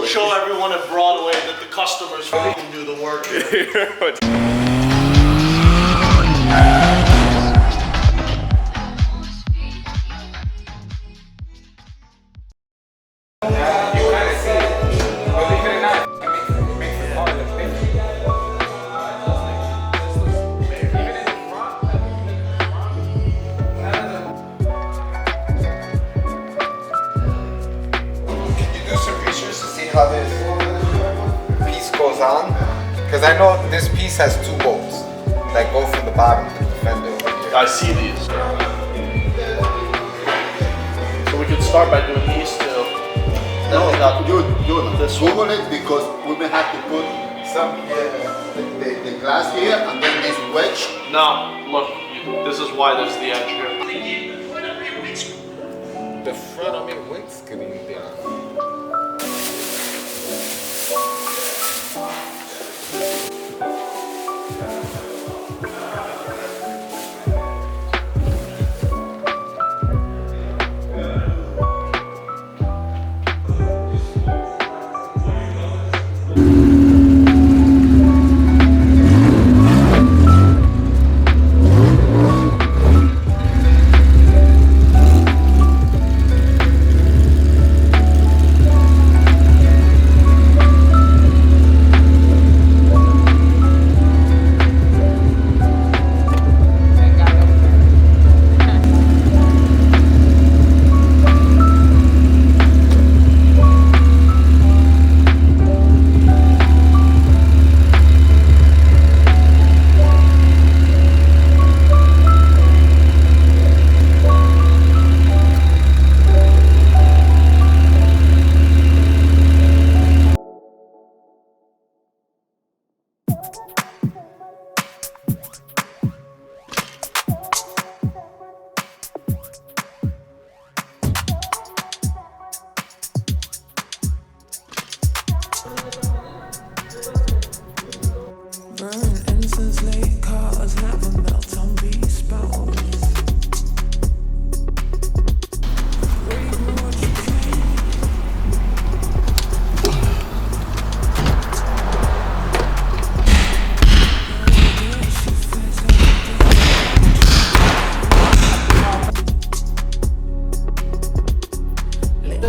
show everyone at Broadway that the customers can do the work here. How this piece goes on, because I know this piece has two bolts that go from the bottom to the fender over here. I see these. So we could start by doing these two. No, you this Google it because we may have to put some the glass here and then this wedge. No, look, this is why there's the edge here. The front of your windscreen there.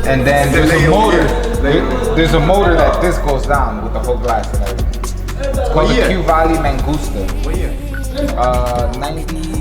And then there's a motor. There's a motor that this goes down with the whole glass and everything. It's called the Q Valley Mangusta. 90.